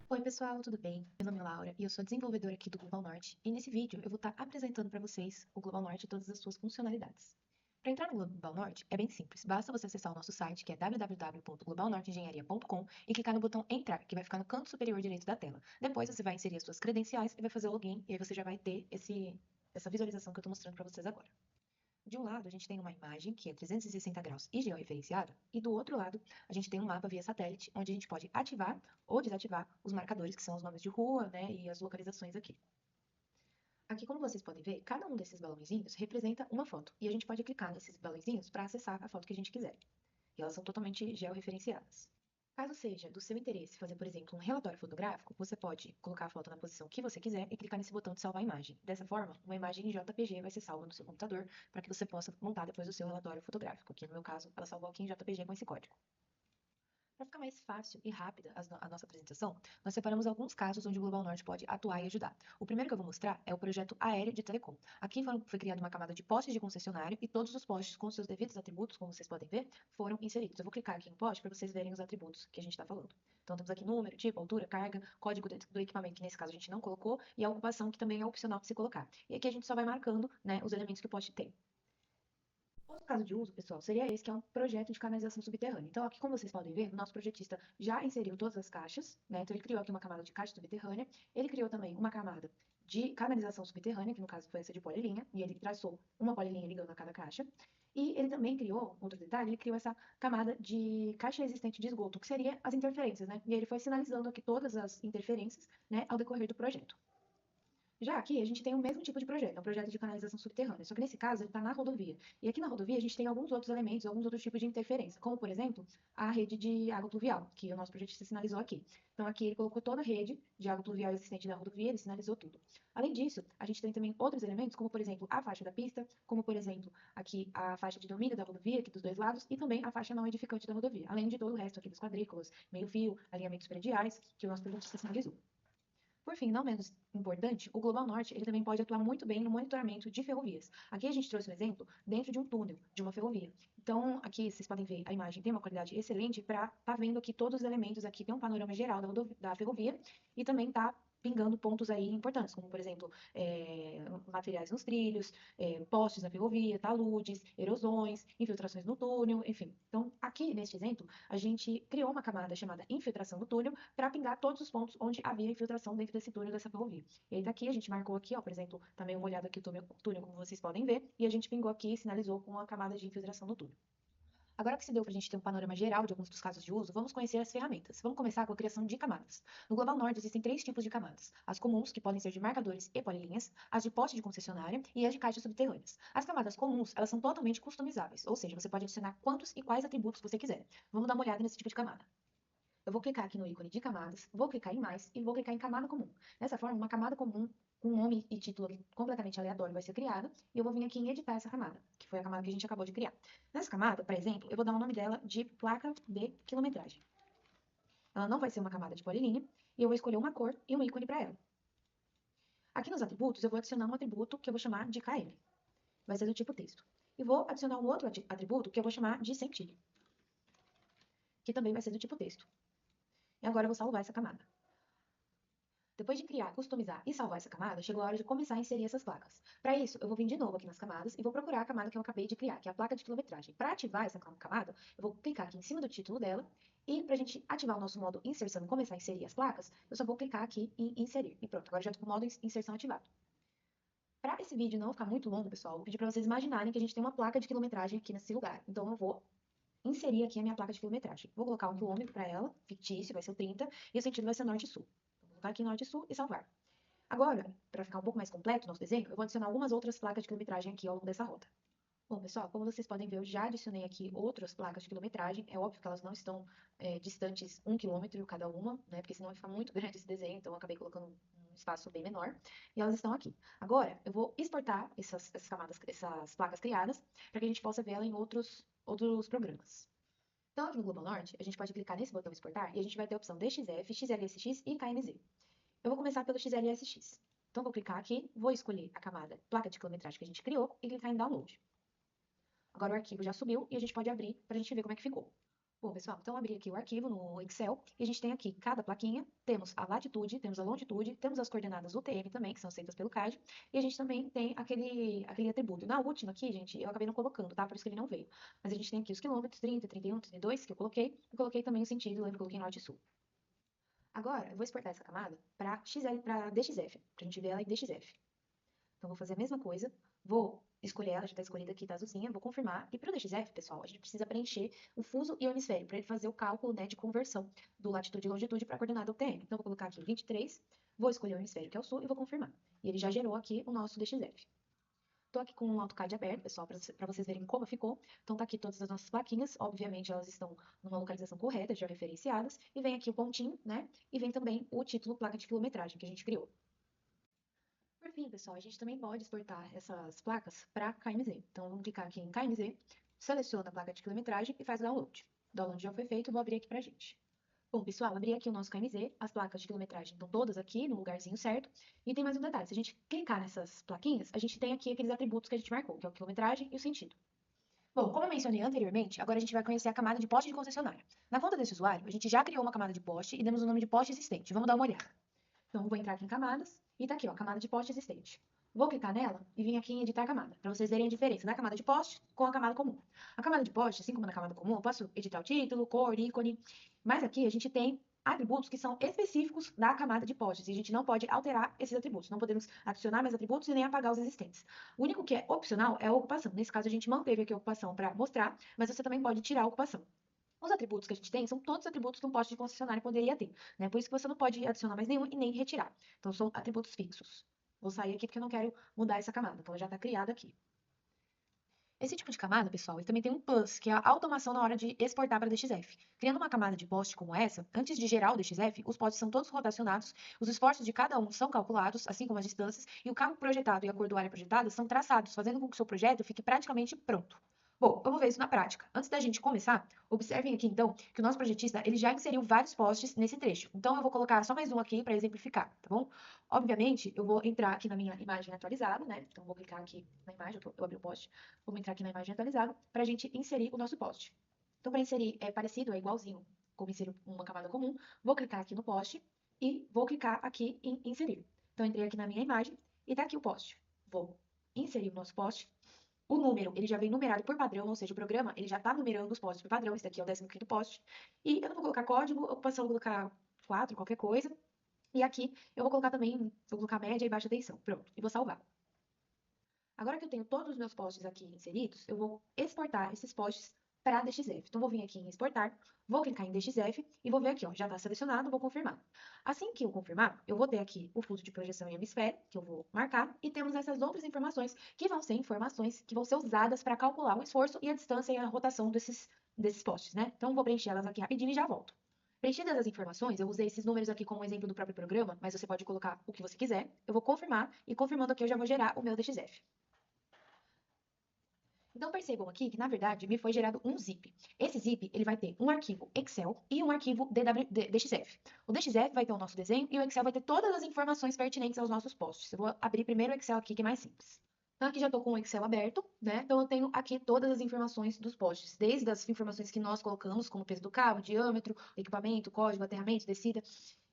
Oi, pessoal, tudo bem? Meu nome é Laura e eu sou desenvolvedora aqui do Global Norte. E nesse vídeo eu vou estar apresentando para vocês o Global Norte e todas as suas funcionalidades. Para entrar no Global Norte é bem simples, basta você acessar o nosso site, que é www.globalnorteengenharia.com, e clicar no botão Entrar, que vai ficar no canto superior direito da tela. Depois você vai inserir as suas credenciais e vai fazer o login, e aí você já vai ter essa visualização que eu estou mostrando para vocês agora. De um lado, a gente tem uma imagem que é 360 graus e georreferenciada, e do outro lado, a gente tem um mapa via satélite, onde a gente pode ativar ou desativar os marcadores, que são os nomes de rua, né, e as localizações aqui. Aqui, como vocês podem ver, cada um desses balãozinhos representa uma foto, e a gente pode clicar nesses balãozinhos para acessar a foto que a gente quiser. E elas são totalmente georreferenciadas. Caso seja do seu interesse fazer, por exemplo, um relatório fotográfico, você pode colocar a foto na posição que você quiser e clicar nesse botão de salvar a imagem. Dessa forma, uma imagem em JPG vai ser salva no seu computador para que você possa montar depois o seu relatório fotográfico. Aqui no meu caso, ela salvou aqui em JPG com esse código. Para ficar mais fácil e rápida a nossa apresentação, nós separamos alguns casos onde o Global Norte pode atuar e ajudar. O primeiro que eu vou mostrar é o projeto aéreo de telecom. Aqui foi criada uma camada de postes de concessionário e todos os postes com seus devidos atributos, como vocês podem ver, foram inseridos. Eu vou clicar aqui em poste para vocês verem os atributos que a gente está falando. Então temos aqui número, tipo, altura, carga, código do equipamento, que nesse caso a gente não colocou, e a ocupação, que também é opcional de se colocar. E aqui a gente só vai marcando, né, os elementos que o poste tem. Outro caso de uso, pessoal, seria esse, que é um projeto de canalização subterrânea. Então, aqui, como vocês podem ver, o nosso projetista já inseriu todas as caixas, né? Então, ele criou aqui uma camada de caixa subterrânea, ele criou também uma camada de canalização subterrânea, que no caso foi essa de polilinha, e ele traçou uma polilinha ligando a cada caixa. E ele também criou, outro detalhe, ele criou essa camada de caixa existente de esgoto, que seria as interferências, né? E ele foi sinalizando aqui todas as interferências, né, ao decorrer do projeto. Já aqui, a gente tem o mesmo tipo de projeto, é um projeto de canalização subterrânea, só que nesse caso ele está na rodovia. E aqui na rodovia a gente tem alguns outros elementos, alguns outros tipos de interferência, como por exemplo, a rede de água pluvial, que o nosso projetista sinalizou aqui. Então aqui ele colocou toda a rede de água pluvial existente na rodovia, ele sinalizou tudo. Além disso, a gente tem também outros elementos, como por exemplo a faixa da pista, como por exemplo aqui a faixa de domínio da rodovia, aqui dos dois lados, e também a faixa não edificante da rodovia, além de todo o resto aqui dos quadrículas, meio-fio, alinhamentos prediais, que o nosso projetista sinalizou. Por fim, não menos importante, o Global Norte ele também pode atuar muito bem no monitoramento de ferrovias. Aqui a gente trouxe um exemplo dentro de um túnel de uma ferrovia. Então, aqui vocês podem ver a imagem tem uma qualidade excelente para estar vendo aqui todos os elementos. Aqui tem um panorama geral da ferrovia e também está pingando pontos aí importantes, como por exemplo, materiais nos trilhos, postes na ferrovia, taludes, erosões, infiltrações no túnel, enfim. Então, aqui neste exemplo, a gente criou uma camada chamada infiltração no túnel para pingar todos os pontos onde havia infiltração dentro desse túnel dessa ferrovia. E aí daqui a gente marcou aqui, ó, por exemplo, tá meio molhado aqui o túnel, como vocês podem ver, e a gente pingou aqui e sinalizou com a camada de infiltração do túnel. Agora que se deu para a gente ter um panorama geral de alguns dos casos de uso, vamos conhecer as ferramentas. Vamos começar com a criação de camadas. No Global Norte existem três tipos de camadas: as comuns, que podem ser de marcadores e polilinhas, as de poste de concessionária e as de caixas subterrâneas. As camadas comuns, elas são totalmente customizáveis, ou seja, você pode adicionar quantos e quais atributos você quiser. Vamos dar uma olhada nesse tipo de camada. Eu vou clicar aqui no ícone de camadas, vou clicar em mais e vou clicar em camada comum. Dessa forma, uma camada comum com nome e título completamente aleatório vai ser criada e eu vou vir aqui em editar essa camada, que foi a camada que a gente acabou de criar. Nessa camada, por exemplo, eu vou dar o nome dela de placa de quilometragem. Ela não vai ser uma camada de polilinha e eu vou escolher uma cor e um ícone para ela. Aqui nos atributos, eu vou adicionar um atributo que eu vou chamar de KM. Vai ser do tipo texto. E vou adicionar um outro atributo que eu vou chamar de sentido, que também vai ser do tipo texto. E agora eu vou salvar essa camada. Depois de criar, customizar e salvar essa camada, chegou a hora de começar a inserir essas placas. Para isso, eu vou vir de novo aqui nas camadas e vou procurar a camada que eu acabei de criar, que é a placa de quilometragem. Para ativar essa camada, eu vou clicar aqui em cima do título dela e para a gente ativar o nosso modo inserção e começar a inserir as placas, eu só vou clicar aqui em inserir. E pronto, agora já estou com o modo inserção ativado. Para esse vídeo não ficar muito longo, pessoal, eu vou pedir para vocês imaginarem que a gente tem uma placa de quilometragem aqui nesse lugar. Então eu vou inserir aqui a minha placa de quilometragem. Vou colocar um quilômetro para ela, fictício, vai ser o 30, e o sentido vai ser norte-sul. Vou colocar aqui norte-sul e salvar. Agora, para ficar um pouco mais completo o nosso desenho, eu vou adicionar algumas outras placas de quilometragem aqui ao longo dessa rota. Bom, pessoal, como vocês podem ver, eu já adicionei aqui outras placas de quilometragem. É óbvio que elas não estão distantes 1 quilômetro cada uma, né? Porque senão vai ficar muito grande esse desenho, então eu acabei colocando um espaço bem menor. E elas estão aqui. Agora, eu vou exportar essas camadas, essas placas criadas, para que a gente possa ver ela em outros programas. Então, aqui no Global Norte, a gente pode clicar nesse botão exportar e a gente vai ter a opção DXF, XLSX e KMZ. Eu vou começar pelo XLSX. Então, vou clicar aqui, vou escolher a camada placa de quilometragem que a gente criou e clicar em download. Agora o arquivo já subiu e a gente pode abrir para a gente ver como é que ficou. Bom, pessoal, então abri aqui o arquivo no Excel e a gente tem aqui cada plaquinha, temos a latitude, temos a longitude, temos as coordenadas UTM também, que são aceitas pelo CAD, e a gente também tem aquele atributo. Na última aqui, gente, eu acabei não colocando, tá? Por isso que ele não veio. Mas a gente tem aqui os quilômetros, 30, 31, 32, que eu coloquei, e coloquei também o sentido, lembra que eu coloquei norte e sul. Agora, eu vou exportar essa camada para para DXF, para a gente ver ela em DXF. Então, vou fazer a mesma coisa, vou escolher ela, já está escolhida aqui, tá azulzinha, vou confirmar. E para o DXF, pessoal, a gente precisa preencher o fuso e o hemisfério, para ele fazer o cálculo, né, de conversão do latitude e longitude para a coordenada UTM. Então, vou colocar aqui 23, vou escolher o hemisfério, que é o sul, e vou confirmar. E ele já gerou aqui o nosso DXF. Estou aqui com o AutoCAD aberto, pessoal, para vocês verem como ficou. Então, tá aqui todas as nossas plaquinhas. Obviamente, elas estão numa localização correta, já referenciadas. E vem aqui o pontinho, né? E vem também o título placa de quilometragem que a gente criou. Por fim, pessoal, a gente também pode exportar essas placas para KMZ. Então, vamos clicar aqui em KMZ, seleciona a placa de quilometragem e faz o download. O download já foi feito, vou abrir aqui para a gente. Bom, pessoal, abri aqui o nosso KMZ, as placas de quilometragem estão todas aqui no lugarzinho certo. E tem mais um detalhe, se a gente clicar nessas plaquinhas, a gente tem aqui aqueles atributos que a gente marcou, que é a quilometragem e o sentido. Bom, como eu mencionei anteriormente, agora a gente vai conhecer a camada de poste de concessionária. Na conta desse usuário, a gente já criou uma camada de poste e demos o nome de poste existente. Vamos dar uma olhada. Então, vou entrar aqui em camadas e tá aqui, ó, camada de poste existente. Vou clicar nela e vir aqui em editar camada, para vocês verem a diferença da camada de poste com a camada comum. A camada de poste, assim como na camada comum, eu posso editar o título, cor, ícone, mas aqui a gente tem atributos que são específicos da camada de postes, e a gente não pode alterar esses atributos, não podemos adicionar mais atributos e nem apagar os existentes. O único que é opcional é a ocupação. Nesse caso, a gente manteve aqui a ocupação para mostrar, mas você também pode tirar a ocupação. Os atributos que a gente tem são todos os atributos que um poste de concessionária poderia ter, né? Por isso que você não pode adicionar mais nenhum e nem retirar. Então, são atributos fixos. Vou sair aqui porque eu não quero mudar essa camada, então ela já está criada aqui. Esse tipo de camada, pessoal, ele também tem um plus, que é a automação na hora de exportar para DXF. Criando uma camada de poste como essa, antes de gerar o DXF, os postes são todos rotacionados, os esforços de cada um são calculados, assim como as distâncias, e o cabo projetado e a cor do área projetada são traçados, fazendo com que o seu projeto fique praticamente pronto. Bom, vamos ver isso na prática. Antes da gente começar, observem aqui então que o nosso projetista ele já inseriu vários postes nesse trecho. Então eu vou colocar só mais um aqui para exemplificar, tá bom? Obviamente, eu vou entrar aqui na minha imagem atualizada, né? Então vou clicar aqui na imagem, eu abri o poste. Vamos entrar aqui na imagem atualizada para a gente inserir o nosso poste. Então, para inserir é parecido, é igualzinho como inserir uma camada comum. Vou clicar aqui no poste e vou clicar aqui em inserir. Então, entrei aqui na minha imagem e está aqui o poste. Vou inserir o nosso poste. O número, ele já vem numerado por padrão, ou seja, o programa, ele já está numerando os postes por padrão. Esse daqui é o 15º poste. E eu não vou colocar código, ocupação eu vou colocar 4, qualquer coisa. E aqui eu vou colocar também, vou colocar média e baixa tensão. Pronto, e vou salvar. Agora que eu tenho todos os meus postes aqui inseridos, eu vou exportar esses postes para DXF. Então, vou vir aqui em exportar, vou clicar em DXF e vou ver aqui, ó, já está selecionado, vou confirmar. Assim que eu confirmar, eu vou ter aqui o fuso de projeção e hemisfério, que eu vou marcar, e temos essas outras informações, que vão ser informações que vão ser usadas para calcular o esforço e a distância e a rotação desses postes, né? Então, vou preencher elas aqui rapidinho e já volto. Preenchidas as informações, eu usei esses números aqui como exemplo do próprio programa, mas você pode colocar o que você quiser. Eu vou confirmar, e confirmando aqui, eu já vou gerar o meu DXF. Então percebam aqui que, na verdade, me foi gerado um zip. Esse zip, ele vai ter um arquivo Excel e um arquivo DXF. O DXF vai ter o nosso desenho e o Excel vai ter todas as informações pertinentes aos nossos posts. Eu vou abrir primeiro o Excel aqui, que é mais simples. Então, aqui já estou com o Excel aberto, né? Então, eu tenho aqui todas as informações dos posts, desde as informações que nós colocamos, como o peso do cabo, diâmetro, equipamento, código, aterramento, descida.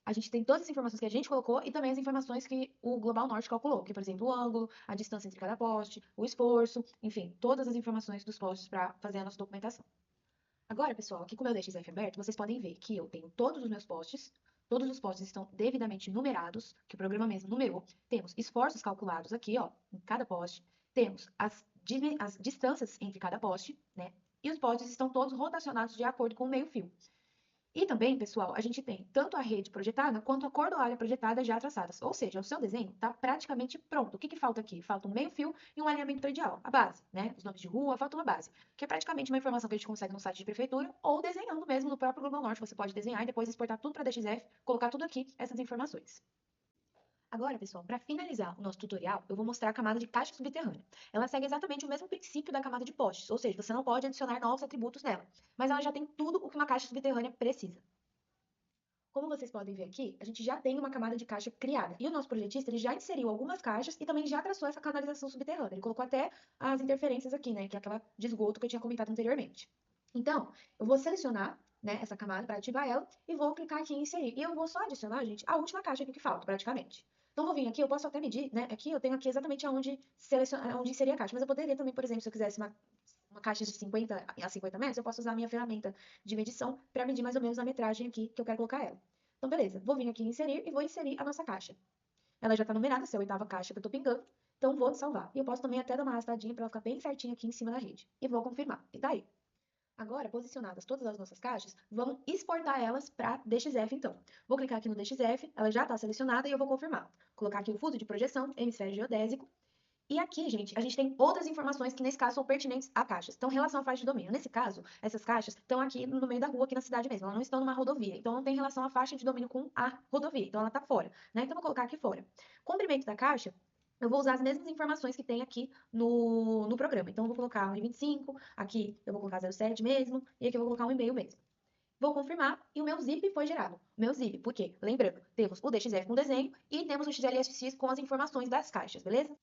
A gente tem todas as informações que a gente colocou e também as informações que o Global Norte calculou, que, por exemplo, o ângulo, a distância entre cada poste, o esforço, enfim, todas as informações dos postes para fazer a nossa documentação. Agora, pessoal, aqui com o meu DXF aberto, vocês podem ver que eu tenho todos os meus postes, todos os postes estão devidamente numerados, que o programa mesmo numerou. Temos esforços calculados aqui, ó, em cada poste. Temos as distâncias entre cada poste, né? E os postes estão todos rotacionados de acordo com o meio-fio. E também, pessoal, a gente tem tanto a rede projetada quanto a cordoalha projetada já traçadas. Ou seja, o seu desenho está praticamente pronto. O que que falta aqui? Falta um meio-fio e um alinhamento predial, a base, né? Os nomes de rua, falta uma base, que é praticamente uma informação que a gente consegue no site de prefeitura ou desenhando mesmo no próprio Global Norte. Você pode desenhar e depois exportar tudo para DXF, colocar tudo aqui, essas informações. Agora, pessoal, para finalizar o nosso tutorial, eu vou mostrar a camada de caixa subterrânea. Ela segue exatamente o mesmo princípio da camada de postes, ou seja, você não pode adicionar novos atributos nela, mas ela já tem tudo o que uma caixa subterrânea precisa. Como vocês podem ver aqui, a gente já tem uma camada de caixa criada. E o nosso projetista, ele já inseriu algumas caixas e também já traçou essa canalização subterrânea. Ele colocou até as interferências aqui, né, que é aquela de esgoto que eu tinha comentado anteriormente. Então, eu vou selecionar, né, essa camada para ativar ela e vou clicar aqui em inserir. E eu vou só adicionar, gente, a última caixa aqui que falta, praticamente. Então, vou vir aqui, eu posso até medir, né? Aqui eu tenho aqui exatamente onde inserir a caixa. Mas eu poderia também, por exemplo, se eu quisesse uma caixa de 50 a 50 metros, eu posso usar a minha ferramenta de medição para medir mais ou menos a metragem aqui que eu quero colocar ela. Então, beleza. Vou vir aqui em inserir e vou inserir a nossa caixa. Ela já está numerada, essa é a oitava caixa que eu estou pingando. Então, vou salvar. E eu posso também até dar uma arrastadinha para ela ficar bem certinha aqui em cima da rede. E vou confirmar. E tá aí. Agora, posicionadas todas as nossas caixas, vamos exportar elas para DXF, então. Vou clicar aqui no DXF, ela já está selecionada e eu vou confirmar. Colocar aqui o fuso de projeção, hemisfério geodésico. E aqui, gente, a gente tem outras informações que, nesse caso, são pertinentes a caixas. Então, em relação à faixa de domínio. Nesse caso, essas caixas estão aqui no meio da rua, aqui na cidade mesmo. Elas não estão numa rodovia. Então, não tem relação à faixa de domínio com a rodovia. Então, ela está fora, né? Então, vou colocar aqui fora. Comprimento da caixa, eu vou usar as mesmas informações que tem aqui no programa. Então, eu vou colocar 1,25, aqui eu vou colocar 0,7 mesmo, e aqui eu vou colocar 1,5 mesmo. Vou confirmar e o meu zip foi gerado. O meu zip, por quê? Lembrando, temos o DXF com desenho e temos o XLSX com as informações das caixas, beleza?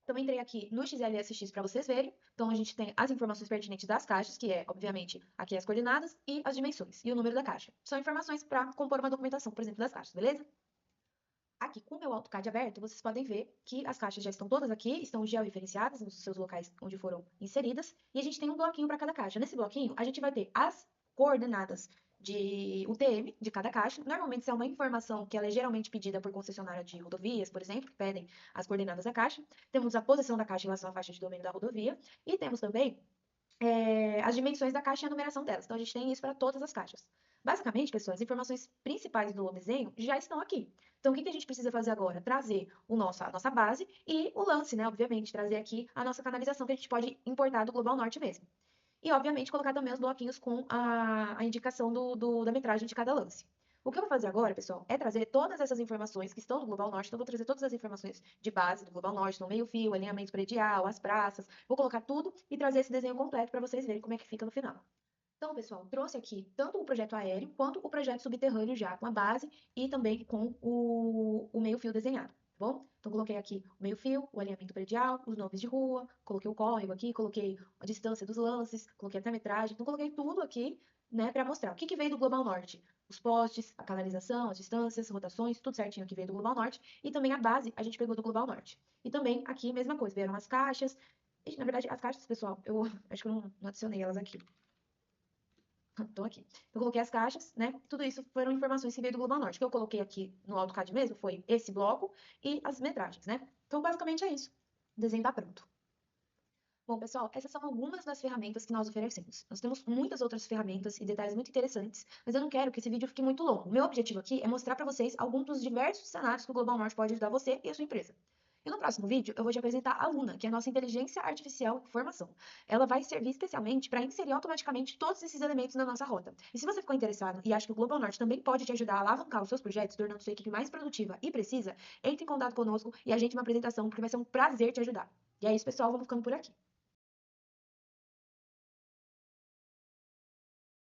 Então, entrei aqui no XLSX para vocês verem. Então, a gente tem as informações pertinentes das caixas, que é, obviamente, aqui as coordenadas e as dimensões e o número da caixa. São informações para compor uma documentação, por exemplo, das caixas, beleza? Aqui, com o meu AutoCAD aberto, vocês podem ver que as caixas já estão todas aqui, estão georreferenciadas nos seus locais onde foram inseridas, e a gente tem um bloquinho para cada caixa. Nesse bloquinho, a gente vai ter as coordenadas de UTM de cada caixa. Normalmente, isso é uma informação que ela é geralmente pedida por concessionária de rodovias, por exemplo, que pedem as coordenadas da caixa. Temos a posição da caixa em relação à faixa de domínio da rodovia, e temos também as dimensões da caixa e a numeração delas. Então, a gente tem isso para todas as caixas. Basicamente, pessoal, as informações principais do desenho já estão aqui. Então, o que a gente precisa fazer agora? Trazer a nossa base e o lance, né? Obviamente, trazer aqui a nossa canalização que a gente pode importar do Global Norte mesmo. E, obviamente, colocar também os bloquinhos com a indicação da metragem de cada lance. O que eu vou fazer agora, pessoal, é trazer todas essas informações que estão no Global Norte. Então, eu vou trazer todas as informações de base do Global Norte, no meio-fio, alinhamento predial, as praças. Vou colocar tudo e trazer esse desenho completo para vocês verem como é que fica no final. Então, pessoal, trouxe aqui tanto o projeto aéreo quanto o projeto subterrâneo já com a base e também com o meio-fio desenhado, tá bom? Então, coloquei aqui o meio-fio, o alinhamento predial, os nomes de rua, coloquei o córrego aqui, coloquei a distância dos lances, coloquei até a metragem, então coloquei tudo aqui, né, para mostrar o que que veio do Global Norte. Os postes, a canalização, as distâncias, rotações, tudo certinho aqui veio do Global Norte. E também a base a gente pegou do Global Norte. E também aqui, mesma coisa, vieram as caixas. E, na verdade, as caixas, pessoal, eu acho que eu não adicionei elas aqui. Estão aqui. Eu coloquei as caixas, né? Tudo isso foram informações que veio do Global Norte. O que eu coloquei aqui no AutoCAD mesmo foi esse bloco e as metragens, né? Então, basicamente é isso. O desenho tá pronto. Bom, pessoal, essas são algumas das ferramentas que nós oferecemos. Nós temos muitas outras ferramentas e detalhes muito interessantes, mas eu não quero que esse vídeo fique muito longo. O meu objetivo aqui é mostrar para vocês alguns dos diversos cenários que o Global Norte pode ajudar você e a sua empresa. E no próximo vídeo, eu vou te apresentar a Luna, que é a nossa inteligência artificial de formação. Ela vai servir especialmente para inserir automaticamente todos esses elementos na nossa rota. E se você ficou interessado e acha que o Global Norte também pode te ajudar a alavancar os seus projetos, tornando sua equipe mais produtiva e precisa, entre em contato conosco e agende uma apresentação, porque vai ser um prazer te ajudar. E é isso, pessoal, vamos ficando por aqui.